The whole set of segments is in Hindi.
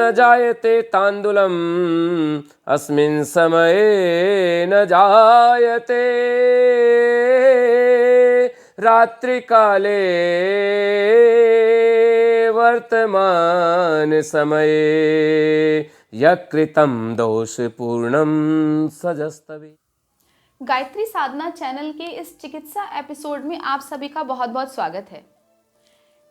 न जायते तांडुलम अस्मिन् समये न जायते रात्रिकाले वर्तमान समये यकृतं दोषपूर्णं सजस्तवे। गायत्री साधना चैनल के इस चिकित्सा एपिसोड में आप सभी का बहुत बहुत स्वागत है।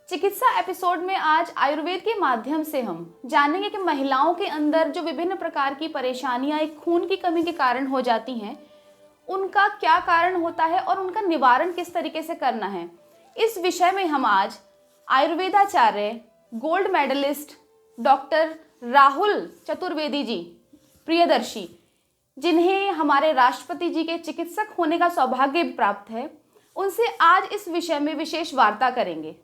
चिकित्सा एपिसोड में आज आयुर्वेद के माध्यम से हम जानेंगे कि महिलाओं के अंदर जो विभिन्न प्रकार की परेशानियां एक खून की कमी के कारण हो जाती हैं, उनका क्या कारण होता है और उनका निवारण किस तरीके से करना है। इस विषय में हम आज आयुर्वेदाचार्य, gold medallist doctor Rahul Chaturvedi ji Priyadarshi, जिन्हें हमारे राष्ट्रपति जी के चिकित्सक होने का सौभाग्य प्राप्त है, उनसे आज इस विषय में विशेष वार्ता करेंगे।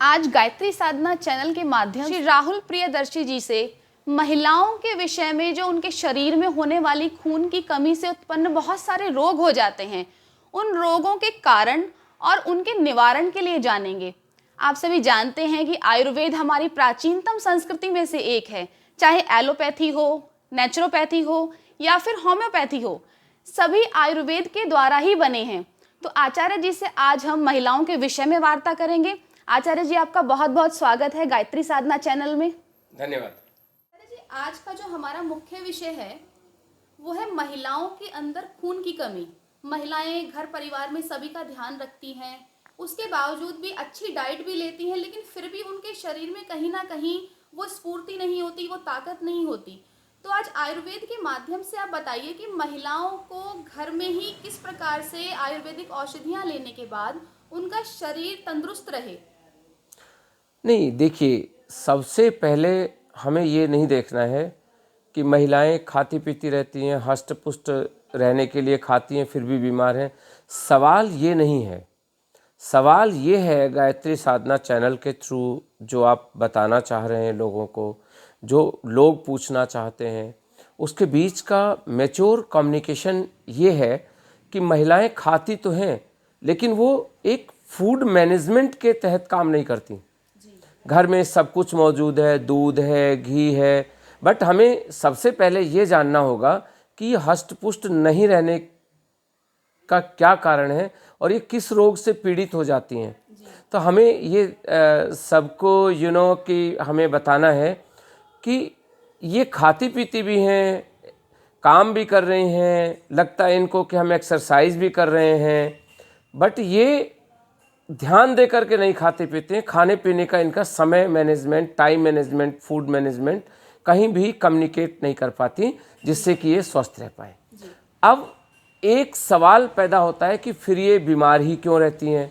आज गायत्री साधना चैनल के माध्यम से राहुल प्रियदर्शी जी से महिलाओं के विषय में जो उनके शरीर में होने वाली खून की कमी से उत्पन्न बहुत सारे रोग हो जाते हैं, उन रोगों के कारण और उनके निवारण के लिए जानेंगे। आप सभी जानते हैं कि आयुर्वेद हमारी प्राचीनतम संस्कृति में से एक है। चाहे एलोपैथी हो, नेचुरोपैथी हो या फिर होम्योपैथी हो, सभी आयुर्वेद के द्वारा ही बने हैं। तो आचार्य जी से आज हम महिलाओं के विषय में वार्ता करेंगे। आचार्य जी, आपका बहुत बहुत स्वागत है गायत्री साधना चैनल में। धन्यवाद। आचार्य जी, आज का जो हमारा मुख्य विषय है वो है महिलाओं के अंदर खून की कमी। महिलाएं घर परिवार में सभी का ध्यान रखती हैं, उसके बावजूद भी अच्छी डाइट भी लेती हैं, लेकिन फिर भी उनके शरीर में कहीं ना कहीं वो स्फूर्ति नहीं होती, वो ताकत नहीं होती। तो आज आयुर्वेद के माध्यम से आप बताइए कि महिलाओं को घर में ही किस प्रकार से आयुर्वेदिक औषधियां लेने के बाद उनका शरीर तंदुरुस्त रहे। नहीं, देखिए, सबसे पहले हमें ये नहीं देखना है कि महिलाएं खाती पीती रहती हैं, हष्ट पुष्ट रहने के लिए खाती हैं, फिर भी बीमार हैं। सवाल ये नहीं है। सवाल ये है, गायत्री साधना चैनल के थ्रू जो आप बताना चाह रहे हैं लोगों को, जो लोग पूछना चाहते हैं, उसके बीच का मैच्योर कम्युनिकेशन ये है कि महिलाएं खाती तो हैं, लेकिन वो एक फूड मैनेजमेंट के तहत काम नहीं करती। घर में सब कुछ मौजूद है, दूध है, घी है, बट हमें सबसे पहले ये जानना होगा कि ये हष्ट पुष्ट नहीं रहने का क्या कारण है और ये किस रोग से पीड़ित हो जाती हैं। तो हमें ये सबको कि हमें बताना है कि ये खाती पीती भी हैं, काम भी कर रही हैं, लगता है इनको कि हम एक्सरसाइज भी कर रहे हैं, बट ये ध्यान दे करके नहीं खाते पीते हैं। खाने पीने का इनका समय management, time management, food management कहीं भी कम्युनिकेट नहीं कर पाती, जिससे कि ये स्वस्थ रह पाए। अब एक सवाल पैदा होता है कि फिर ये बीमार ही क्यों रहती हैं।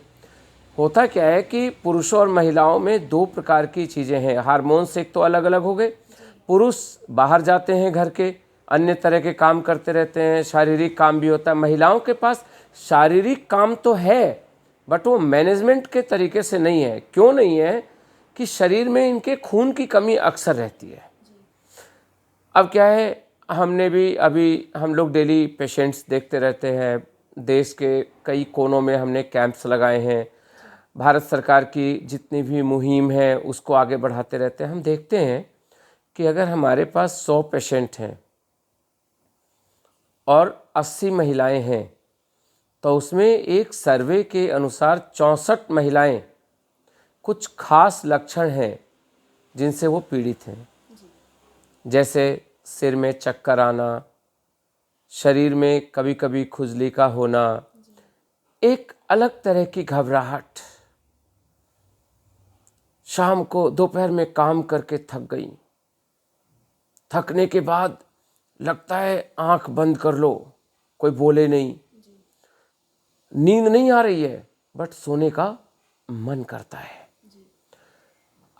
होता क्या है कि पुरुषों और महिलाओं में दो प्रकार की चीज़ें हैं। हार्मोन्स एक तो अलग अलग हो गए। पुरुष बाहर जाते हैं, घर के अन्य तरह के काम करते रहते हैं, शारीरिक काम भी होता है। महिलाओं के पास शारीरिक काम तो है, बट वो मैनेजमेंट के तरीके से नहीं है। क्यों नहीं है? कि शरीर में इनके खून की कमी अक्सर रहती है। अब क्या है, हमने भी अभी हम लोग डेली पेशेंट्स देखते रहते हैं। देश के कई कोनों में हमने कैंप्स लगाए हैं। भारत सरकार की जितनी भी मुहिम है उसको आगे बढ़ाते रहते हैं। हम देखते हैं कि अगर हमारे पास 100 पेशेंट हैं और 80 महिलाएं हैं, तो उसमें एक सर्वे के अनुसार 64 महिलाएं कुछ खास लक्षण हैं जिनसे वो पीड़ित हैं। जैसे सिर में चक्कर आना, शरीर में कभी कभी खुजली का होना, एक अलग तरह की घबराहट, शाम को दोपहर में काम करके थक गई, थकने के बाद लगता है आंख बंद कर लो, कोई बोले नहीं, नींद नहीं आ रही है बट सोने का मन करता है।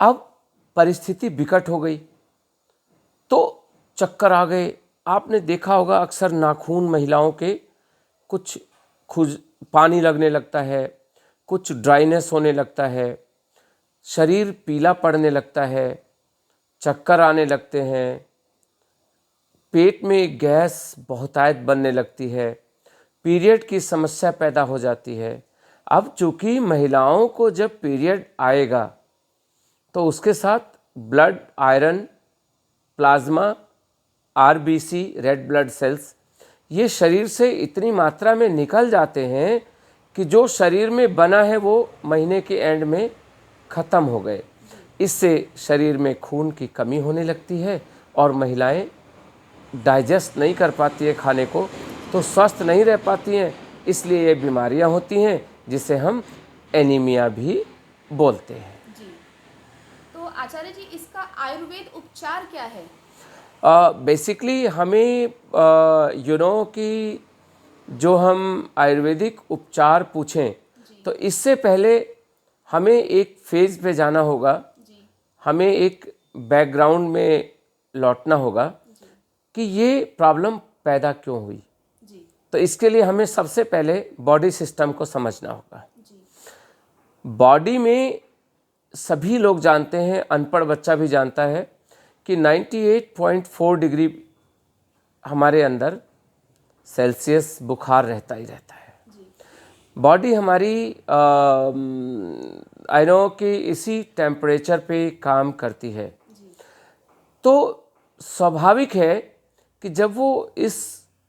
अब परिस्थिति विकट हो गई तो चक्कर आ गए। आपने देखा होगा अक्सर नाखून महिलाओं के कुछ पानी लगने लगता है, कुछ ड्राइनेस होने लगता है, शरीर पीला पड़ने लगता है, चक्कर आने लगते हैं, पेट में गैस बहुतायत बनने लगती है, पीरियड की समस्या पैदा हो जाती है। अब चूँकि महिलाओं को जब पीरियड आएगा तो उसके साथ blood iron, plasma, RBC, red blood cells, ये शरीर से इतनी मात्रा में निकल जाते हैं कि जो शरीर में बना है वो महीने के एंड में ख़त्म हो गए। इससे शरीर में खून की कमी होने लगती है और महिलाएं डाइजेस्ट नहीं कर पाती है खाने को, तो स्वस्थ नहीं रह पाती हैं, इसलिए ये बीमारियां होती हैं जिसे हम एनीमिया भी बोलते हैं। जी, तो आचार्य जी इसका आयुर्वेद उपचार क्या है? बेसिकली हमें कि जो हम आयुर्वेदिक उपचार पूछें तो इससे पहले हमें एक फेज पे जाना होगा, हमें एक बैकग्राउंड में लौटना होगा कि ये प्रॉब्लम पैदा क्यों हुई। तो इसके लिए हमें सबसे पहले बॉडी सिस्टम को समझना होगा। बॉडी में सभी लोग जानते हैं, अनपढ़ बच्चा भी जानता है कि 98.4 डिग्री हमारे अंदर सेल्सियस बुखार रहता ही रहता है। बॉडी हमारी आई नो कि इसी टेम्परेचर पे काम करती है। तो स्वाभाविक है कि जब वो इस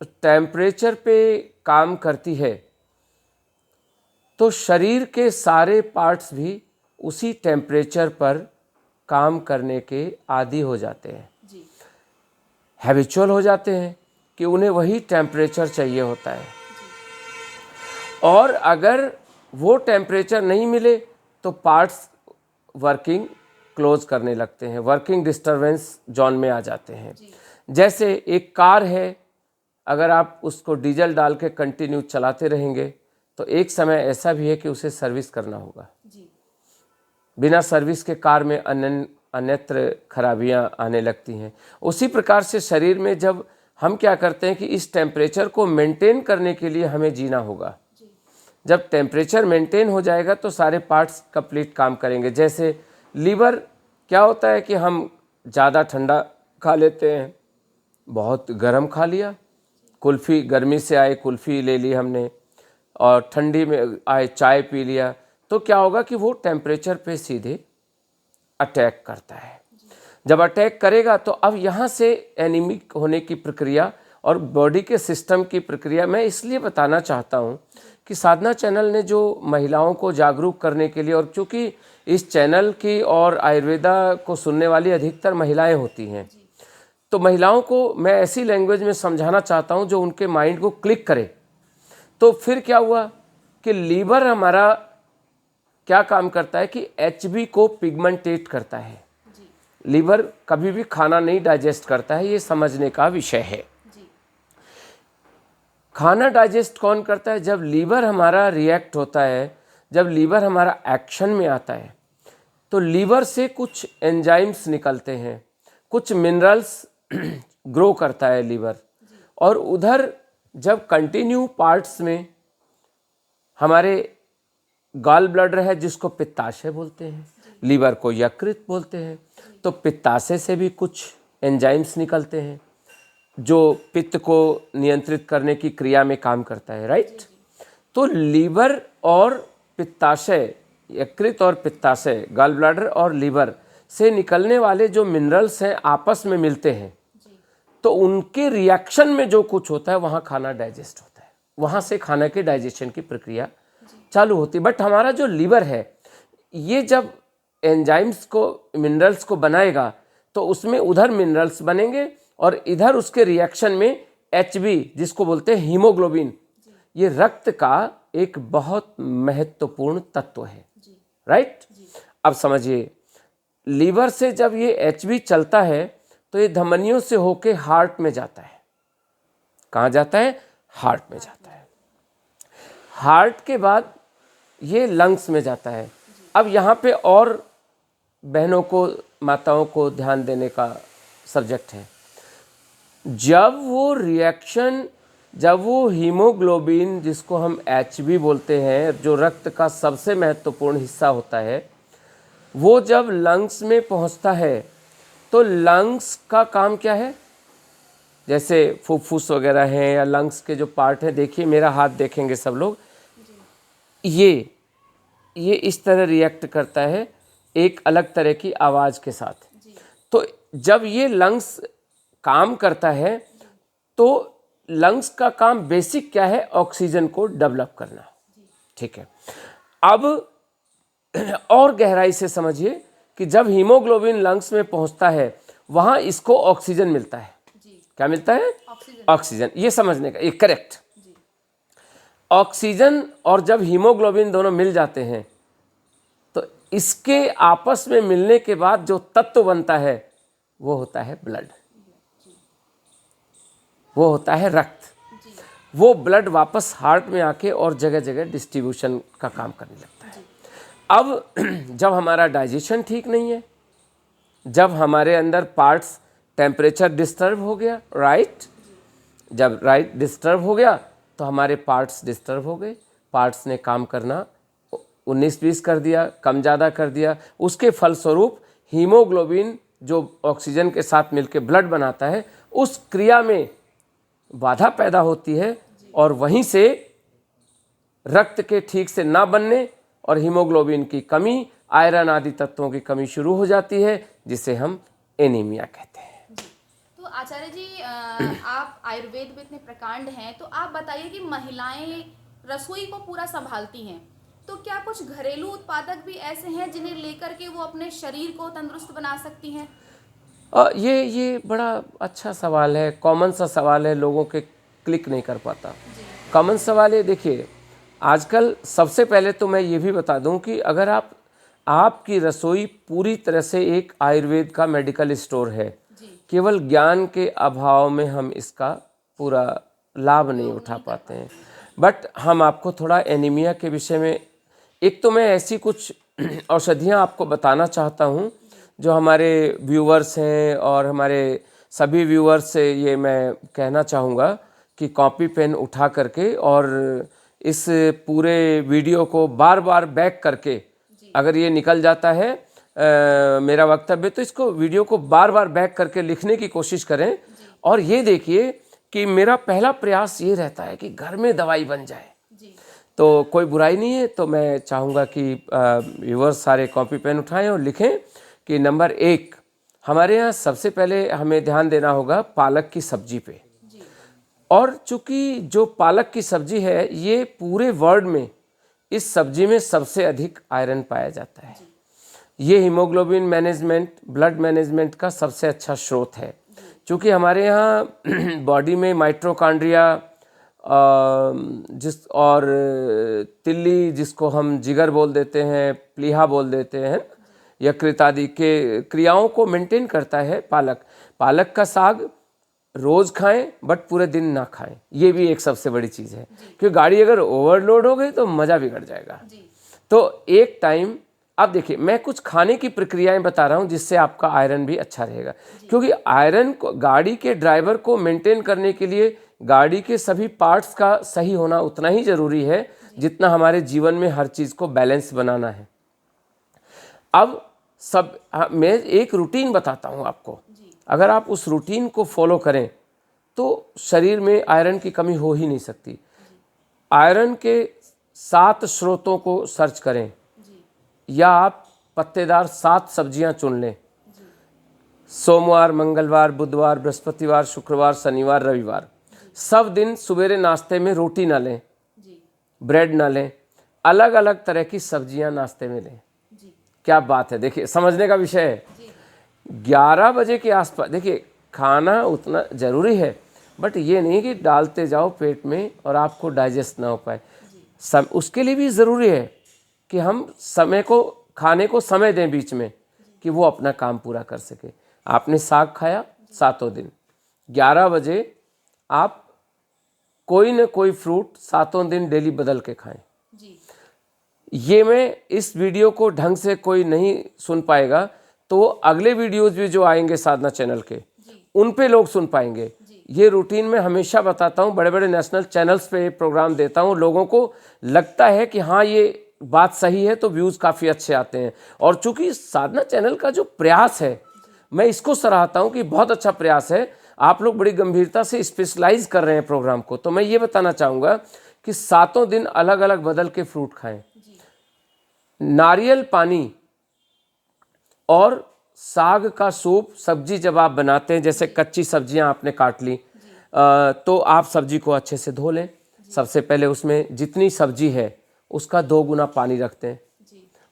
टेम्परेचर पे काम करती है तो शरीर के सारे पार्ट्स भी उसी टेम्परेचर पर काम करने के आदी हो जाते हैं, हैबिचुअल हो जाते हैं कि उन्हें वही टेम्परेचर चाहिए होता है। और अगर वो टेम्परेचर नहीं मिले तो पार्ट्स वर्किंग क्लोज करने लगते हैं, वर्किंग डिस्टरबेंस जोन में आ जाते हैं। जैसे एक कार है, अगर आप उसको डीजल डाल के कंटिन्यू चलाते रहेंगे तो एक समय ऐसा भी है कि उसे सर्विस करना होगा। बिना सर्विस के कार में अन्यत्र खराबियां आने लगती हैं। उसी प्रकार से शरीर में जब हम क्या करते हैं कि इस टेम्परेचर को मेंटेन करने के लिए हमें जीना होगा। जब टेम्परेचर मेंटेन हो जाएगा तो सारे पार्ट्स कंप्लीट काम करेंगे। जैसे लीवर, क्या होता है कि हम ज़्यादा ठंडा खा लेते हैं, बहुत गर्म खा लिया, कुल्फ़ी गर्मी से आए कुल्फ़ी ले ली हमने, और ठंडी में आए चाय पी लिया, तो क्या होगा कि वो टेम्परेचर पे सीधे अटैक करता है। जब अटैक करेगा तो अब यहाँ से एनीमिक होने की प्रक्रिया और बॉडी के सिस्टम की प्रक्रिया मैं इसलिए बताना चाहता हूँ कि साधना चैनल ने जो महिलाओं को जागरूक करने के लिए, और चूँकि इस चैनल की और आयुर्वेदा को सुनने वाली अधिकतर महिलाएं होती हैं, तो महिलाओं को मैं ऐसी लैंग्वेज में समझाना चाहता हूँ जो उनके माइंड को क्लिक करे। तो फिर क्या हुआ कि लीवर हमारा क्या काम करता है कि HB को पिगमेंटेट करता है। लीवर कभी भी खाना नहीं डाइजेस्ट करता है, ये समझने का विषय है। खाना डाइजेस्ट कौन करता है? जब लीवर हमारा रिएक्ट होता है, जब लीवर हमारा एक्शन में आता है तो लीवर से कुछ एंजाइम्स निकलते हैं, कुछ मिनरल्स ग्रो करता है लीवर, और उधर जब कंटिन्यू पार्ट्स में हमारे गॉल ब्लडर है जिसको पित्ताशय बोलते हैं, लीवर को यकृत बोलते हैं, तो पित्ताशय से भी कुछ एंजाइम्स निकलते हैं जो पित्त को नियंत्रित करने की क्रिया में काम करता है, राइट। तो लीवर और पित्ताशय, यकृत और पित्ताशय, गॉल ब्लैडर और लीवर से निकलने वाले जो मिनरल्स हैं आपस में मिलते हैं, तो उनके रिएक्शन में जो कुछ होता है वहाँ खाना डाइजेस्ट होता है, वहाँ से खाना के डाइजेशन की प्रक्रिया चालू होती है। बट हमारा जो लीवर है ये जब एंजाइम्स को, मिनरल्स को बनाएगा तो उसमें उधर मिनरल्स बनेंगे और इधर उसके रिएक्शन में HB जिसको बोलते हैं हीमोग्लोबिन, ये रक्त का एक बहुत महत्वपूर्ण तत्व है, राइट। अब समझिए, लीवर से जब ये HB चलता है तो ये धमनियों से होके हार्ट में जाता है। कहाँ जाता है? हार्ट में जाता है। हार्ट के बाद ये लंग्स में जाता है। अब यहाँ पे और बहनों को, माताओं को ध्यान देने का सब्जेक्ट है। जब वो रिएक्शन, जब वो हीमोग्लोबिन जिसको हम HB बोलते हैं, जो रक्त का सबसे महत्वपूर्ण हिस्सा होता है, वो जब लंग्स में पहुंचता है तो लंग्स का काम क्या है? जैसे फुफ्फुस वगैरह हैं या लंग्स के जो पार्ट हैं, देखिए मेरा हाथ देखेंगे सब लोग, ये इस तरह रिएक्ट करता है एक अलग तरह की आवाज़ के साथ। तो जब ये लंग्स काम करता है तो लंग्स का काम बेसिक क्या है, ऑक्सीजन को डेवलप करना, ठीक है। अब और गहराई से समझिए कि जब हीमोग्लोबिन लंग्स में पहुंचता है वहां इसको ऑक्सीजन मिलता है। क्या मिलता है? ऑक्सीजन। ये समझने का, ये करेक्ट। ऑक्सीजन और जब हीमोग्लोबिन दोनों मिल जाते हैं तो इसके आपस में मिलने के बाद जो तत्व बनता है वो होता है ब्लड, वो होता है रक्त। वो ब्लड वापस हार्ट में आके और जगह जगह डिस्ट्रीब्यूशन का काम करने लगता है। अब जब हमारा डाइजेशन ठीक नहीं है, जब हमारे अंदर पार्ट्स टेम्परेचर डिस्टर्ब हो गया, राइट, जब राइट डिस्टर्ब हो गया तो हमारे पार्ट्स डिस्टर्ब हो गए, पार्ट्स ने काम करना 19-20 कर दिया, कम ज़्यादा कर दिया। उसके फलस्वरूप हीमोग्लोबिन जो ऑक्सीजन के साथ मिलकर ब्लड बनाता है उस क्रिया में बाधा पैदा होती है और वहीं से रक्त के ठीक से ना बनने और हीमोग्लोबिन की कमी, आयरन आदि तत्वों की कमी शुरू हो जाती है, जिसे हम एनीमिया कहते हैं। तो आचार्य जी, आप आयुर्वेद में इतने प्रकांड हैं, तो आप बताइए कि महिलाएं रसोई को पूरा संभालती हैं, तो क्या कुछ घरेलू उत्पादक भी ऐसे हैं जिन्हें लेकर के वो अपने शरीर को तंदुरुस्त बना सकती हैं? ये बड़ा अच्छा सवाल है, कॉमन सा सवाल है, लोगों के क्लिक नहीं कर पाता। कॉमन सवाल है। देखिए, आजकल सबसे पहले तो मैं ये भी बता दूं कि अगर आपकी रसोई पूरी तरह से एक आयुर्वेद का मेडिकल स्टोर है, केवल ज्ञान के अभाव में हम इसका पूरा लाभ नहीं उठा पाते हैं। बट हम आपको थोड़ा एनीमिया के विषय में, एक तो मैं ऐसी कुछ औषधियाँ आपको बताना चाहता हूँ जो हमारे व्यूवर्स हैं, और हमारे सभी व्यूवर्स से ये मैं कहना चाहूँगा कि कॉपी पेन उठा करके और इस पूरे वीडियो को बार बार बैक करके, अगर ये निकल जाता है मेरा वक्तव्य, तो इसको वीडियो को बार बार बैक करके लिखने की कोशिश करें। और ये देखिए कि मेरा पहला प्रयास ये रहता है कि घर में दवाई बन जाए, तो कोई बुराई नहीं है। तो मैं चाहूँगा कि व्यूवर्स सारे कॉपी पेन उठाएं और लिखें कि नंबर 1, हमारे यहाँ सबसे पहले हमें ध्यान देना होगा पालक की सब्जी पे। और चूँकि जो पालक की सब्जी है, ये पूरे वर्ल्ड में इस सब्जी में सबसे अधिक आयरन पाया जाता है। ये हीमोग्लोबिन मैनेजमेंट, ब्लड मैनेजमेंट का सबसे अच्छा स्रोत है। चूँकि हमारे यहाँ बॉडी में माइटोकॉन्ड्रिया और तिल्ली, जिसको हम जिगर बोल देते हैं, प्लीहा बोल देते हैं, यकृत आदि के क्रियाओं को मेंटेन करता है पालक। पालक का साग रोज़ खाएं बट पूरे दिन ना खाएं, ये भी एक सबसे बड़ी चीज़ है, क्योंकि गाड़ी अगर ओवरलोड हो गई तो मज़ा बिगड़ जाएगा। तो एक टाइम, अब देखिए मैं कुछ खाने की प्रक्रियाएं बता रहा हूं जिससे आपका आयरन भी अच्छा रहेगा, क्योंकि आयरन को, गाड़ी के ड्राइवर को मेंटेन करने के लिए गाड़ी के सभी पार्ट्स का सही होना उतना ही ज़रूरी है जितना हमारे जीवन में हर चीज़ को बैलेंस बनाना है। अब मैं एक रूटीन बताता हूं आपको, अगर आप उस रूटीन को फॉलो करें तो शरीर में आयरन की कमी हो ही नहीं सकती। आयरन के 7 स्रोतों को सर्च करें, या आप पत्तेदार 7 सब्जियां चुन लें। सोमवार, मंगलवार, बुधवार, बृहस्पतिवार, शुक्रवार, शनिवार, रविवार, सब दिन सवेरे नाश्ते में रोटी ना लें, ब्रेड ना लें, अलग अलग तरह की सब्जियां नाश्ते में लें। क्या बात है, देखिए समझने का विषय है। 11 बजे के आसपास, देखिए खाना उतना ज़रूरी है, बट ये नहीं कि डालते जाओ पेट में और आपको डाइजेस्ट ना हो पाए। उसके लिए भी ज़रूरी है कि हम समय को, खाने को समय दें बीच में, कि वो अपना काम पूरा कर सके। आपने साग खाया 7 दिन, 11 बजे आप कोई न कोई फ्रूट 7 दिन डेली बदल के खाएं। ये मैं इस वीडियो को ढंग से कोई नहीं सुन पाएगा तो अगले वीडियोज़ भी जो आएंगे साधना चैनल के, उन पे लोग सुन पाएंगे। ये रूटीन मैं हमेशा बताता हूँ, बड़े बड़े नेशनल चैनल्स पे प्रोग्राम देता हूँ, लोगों को लगता है कि हाँ ये बात सही है, तो व्यूज़ काफ़ी अच्छे आते हैं। और चूँकि साधना चैनल का जो प्रयास है, मैं इसको सराहता हूँ कि बहुत अच्छा प्रयास है। आप लोग बड़ी गंभीरता से स्पेशलाइज कर रहे हैं प्रोग्राम को। तो मैं ये बताना चाहूँगा कि 7 दिन अलग अलग बदल के फ्रूट खाएं, नारियल पानी और साग का सूप सब्जी जब आप बनाते हैं, जैसे कच्ची सब्जियां आपने काट ली, तो आप सब्जी को अच्छे से धो लें। सबसे पहले उसमें जितनी सब्जी है उसका 2 गुना पानी रखते हैं।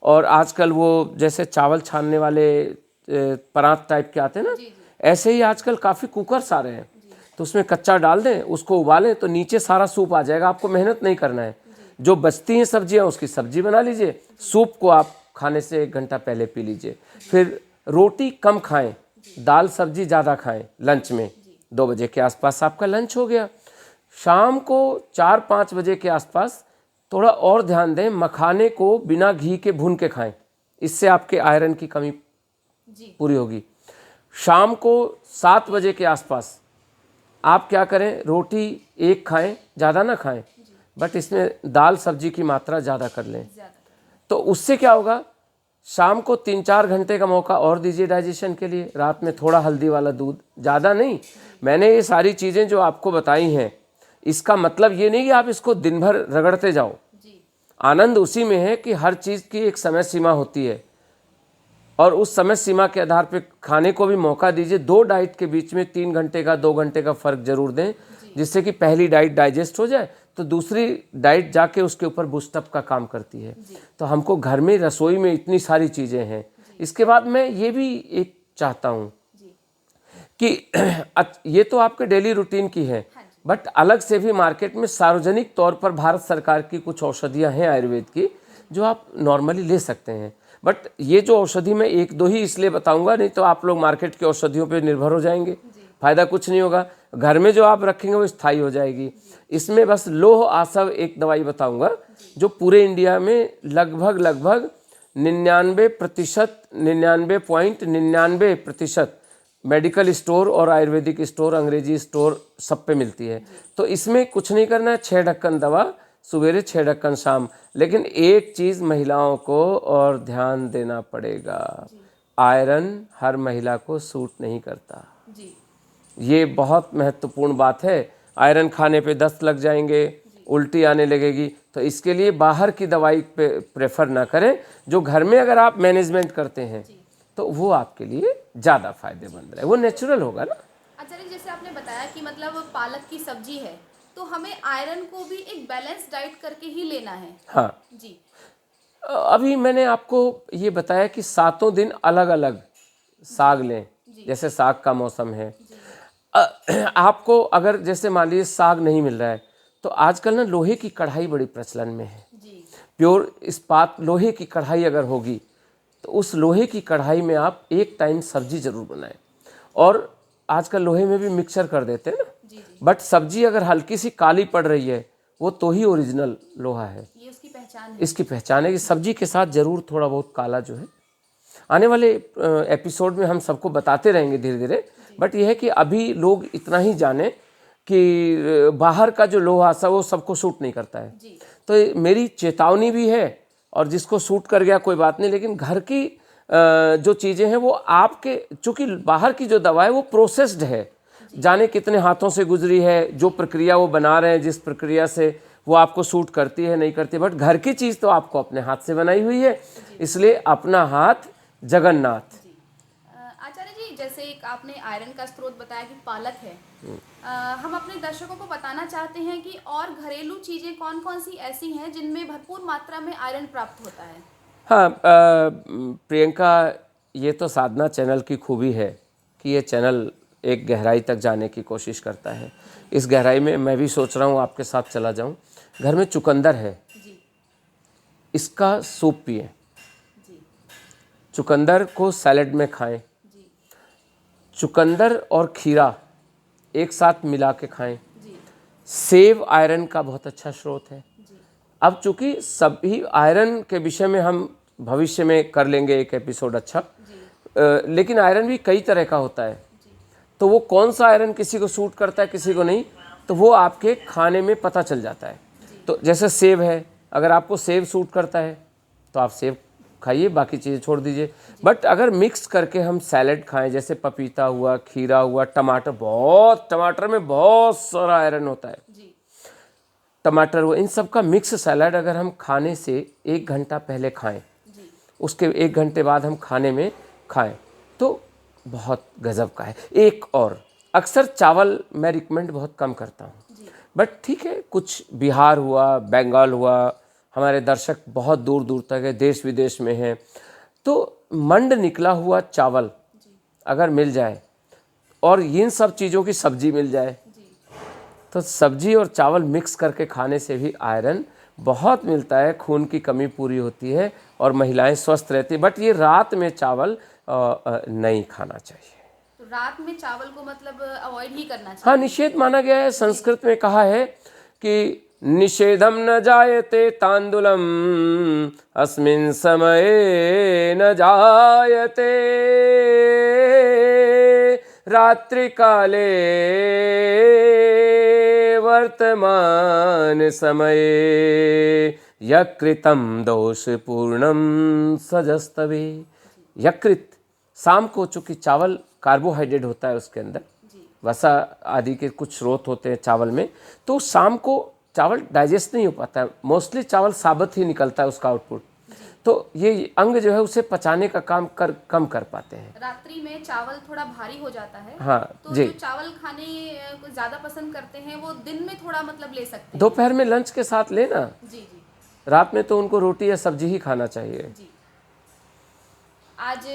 और आजकल वो जैसे चावल छानने वाले परात टाइप के आते हैं ना, ऐसे ही आजकल काफ़ी कुकर्स आ रहे हैं, तो उसमें कच्चा डाल दें, उसको उबालें तो नीचे सारा सूप आ जाएगा, आपको मेहनत नहीं करना है। जो बचती हैं सब्जियां उसकी सब्जी बना लीजिए, सूप को आप खाने से 1 घंटा पहले पी लीजिए। फिर रोटी कम खाएं, दाल सब्जी ज़्यादा खाएं लंच में। 2 बजे के आसपास आपका लंच हो गया। शाम को 4-5 बजे के आसपास थोड़ा और ध्यान दें, मखाने को बिना घी के भून के खाएं, इससे आपके आयरन की कमी पूरी होगी। शाम को 7 बजे के आसपास आप क्या करें, रोटी 1 खाएं, ज़्यादा ना खाएं, बट इसमें दाल सब्जी की मात्रा ज़्यादा कर लें। तो उससे क्या होगा, शाम को 3-4 घंटे का मौका और दीजिए डाइजेशन के लिए। रात में थोड़ा हल्दी वाला दूध, ज़्यादा नहीं। मैंने ये सारी चीज़ें जो आपको बताई हैं, इसका मतलब ये नहीं कि आप इसको दिन भर रगड़ते जाओ। आनंद उसी में है कि हर चीज़ की एक समय सीमा होती है, और उस समय सीमा के आधार पे खाने को भी मौका दीजिए। 2 डाइट के बीच में 3 घंटे का 2 घंटे का फ़र्क जरूर दें, जिससे कि पहली डाइट डाइजेस्ट हो जाए तो दूसरी डाइट जाके उसके ऊपर बूस्टअप का काम करती है। तो हमको घर में रसोई में इतनी सारी चीज़ें हैं। इसके बाद मैं ये भी एक चाहता हूँ कि ये तो आपके डेली रूटीन की है, बट अलग से भी मार्केट में सार्वजनिक तौर पर भारत सरकार की कुछ औषधियाँ हैं आयुर्वेद की, जो आप नॉर्मली ले सकते हैं। बट ये जो औषधि मैं 1-2 ही इसलिए बताऊंगा, नहीं तो आप लोग मार्केट की औषधियों पे निर्भर हो जाएंगे, फ़ायदा कुछ नहीं होगा। घर में जो आप रखेंगे वो स्थायी हो जाएगी। इसमें बस लौह आसव एक दवाई बताऊंगा, जो पूरे इंडिया में लगभग 99%, 99.99% मेडिकल स्टोर और आयुर्वेदिक स्टोर, अंग्रेजी स्टोर सब पे मिलती है। तो इसमें कुछ नहीं करना है, 6 ढक्कन दवा सवेरे, 6 ढक्कन शाम। लेकिन एक चीज़ महिलाओं को और ध्यान देना पड़ेगा, आयरन हर महिला को सूट नहीं करता। ये बहुत महत्वपूर्ण बात है। आयरन खाने पे दस्त लग जाएंगे, उल्टी आने लगेगी, तो इसके लिए बाहर की दवाई पे प्रेफर ना करें। जो घर में अगर आप मैनेजमेंट करते हैं तो वो आपके लिए ज़्यादा फायदेमंद है, वो नेचुरल होगा ना। आचार्य, जैसे आपने बताया कि मतलब पालक की सब्जी है, तो हमें आयरन को भी एक बैलेंस डाइट करके ही लेना है। हाँ जी। अभी मैंने आपको ये बताया कि 7 दिन अलग अलग साग लें। जैसे साग का मौसम है, आपको अगर जैसे मान लीजिए साग नहीं मिल रहा है, तो आजकल ना लोहे की कढ़ाई बड़ी प्रचलन में है। प्योर इस्पात लोहे की कढ़ाई अगर होगी, तो उस लोहे की कढ़ाई में आप एक टाइम सब्जी जरूर बनाएं। और आजकल लोहे में भी मिक्सचर कर देते हैं ना, बट सब्जी अगर हल्की सी काली पड़ रही है, वो तो ही ओरिजिनल लोहा है। ये उसकी पहचान है। इसकी पहचान है कि सब्जी के साथ जरूर थोड़ा बहुत काला जो है। आने वाले एपिसोड में हम सबको बताते रहेंगे धीरे धीरे, बट यह है कि अभी लोग इतना ही जाने कि बाहर का जो लोहा सा वो सबको सूट नहीं करता है। तो मेरी चेतावनी भी है, और जिसको सूट कर गया कोई बात नहीं, लेकिन घर की जो चीज़ें हैं वो आपके, चूँकि बाहर की जो दवा है वो प्रोसेस्ड है, जाने कितने हाथों से गुजरी है, जो प्रक्रिया वो बना रहे हैं, जिस प्रक्रिया से वो आपको सूट करती है नहीं करती, बट घर की चीज़ तो आपको अपने हाथ से बनाई हुई है, इसलिए अपना हाथ जगन्नाथ। आचार्य जी, जैसे एक आपने आयरन का स्रोत बताया कि पालक है, हम अपने दर्शकों को बताना चाहते हैं कि और घरेलू चीज़ें कौन कौन सी ऐसी हैं जिनमें भरपूर मात्रा में आयरन प्राप्त होता है। हाँ प्रियंका, ये तो साधना चैनल की खूबी है कि ये चैनल एक गहराई तक जाने की कोशिश करता है। इस गहराई में मैं भी सोच रहा हूँ आपके साथ चला जाऊँ। घर में चुकंदर है, इसका सूप पिए। चुकंदर को सैलेड में खाएं। चुकंदर और खीरा एक साथ मिला के खाएं। सेब आयरन का बहुत अच्छा स्रोत है। अब चूंकि सभी आयरन के विषय में हम भविष्य में कर लेंगे एक एपिसोड अच्छा, लेकिन आयरन भी कई तरह का होता है, तो वो कौन सा आयरन किसी को सूट करता है किसी को नहीं, तो वो आपके खाने में पता चल जाता है। तो जैसे सेब है, अगर आपको सेब सूट करता है तो आप सेब खाइए, बाकी चीज़ें छोड़ दीजिए। बट अगर मिक्स करके हम सैलेड खाएं, जैसे पपीता हुआ, खीरा हुआ, टमाटर में बहुत सारा आयरन होता है, टमाटर हुआ, इन सब का मिक्स सैलड अगर हम खाने से 1 घंटा पहले खाएं, उसके 1 घंटे बाद हम खाने में खाएं, तो बहुत गज़ब का है। एक और अक्सर चावल मैं रिकमेंड बहुत कम करता हूँ, बट ठीक है, कुछ बिहार हुआ, बंगाल हुआ, हमारे दर्शक बहुत दूर दूर तक है, देश विदेश में हैं, तो मंड निकला हुआ चावल अगर मिल जाए और इन सब चीज़ों की सब्जी मिल जाए, तो सब्जी और चावल मिक्स करके खाने से भी आयरन बहुत मिलता है, खून की कमी पूरी होती है और महिलाएं स्वस्थ रहती है। बट ये रात में चावल नहीं खाना चाहिए। तो रात में चावल को मतलब अवॉइड ही करना चाहिए। हाँ, निषेध माना गया है। संस्कृत में कहा है कि निषेधम न जायते तांदुलम अस्मिन् समये न जायते रात्रि काले वर्तमान समये यकृतम दोष पूर्णम सजस्तवे। यकृत शाम को, चूँकि चावल कार्बोहाइड्रेट होता है, उसके अंदर वसा आदि के कुछ स्रोत होते हैं चावल में, तो शाम को चावल डाइजेस्ट नहीं हो पाता है, मोस्टली चावल साबुत ही निकलता है उसका आउटपुट, तो ये अंग जो है उसे पचाने का काम कम कर पाते हैं। रात्रि में चावल थोड़ा भारी हो जाता है। हाँ तो जी, जो चावल खाने को ज़्यादा पसंद करते हैं वो दिन में थोड़ा मतलब ले सकते हैं। दोपहर में लंच के साथ लेना, जी। रात में तो उनको रोटी या सब्जी ही खाना चाहिए। जी। आज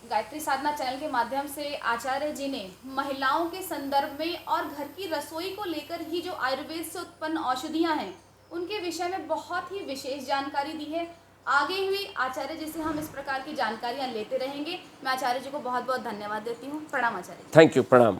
गायत्री साधना चैनल के माध्यम से आचार्य जी ने महिलाओं के संदर्भ में और घर की रसोई को लेकर ही जो आयुर्वेद से उत्पन्न औषधियां हैं उनके विषय में बहुत ही विशेष जानकारी दी है। आगे भी आचार्य जी से हम इस प्रकार की जानकारियां लेते रहेंगे। मैं आचार्य जी को बहुत बहुत धन्यवाद देती हूँ। प्रणाम आचार्य जी। थैंक यू, प्रणाम।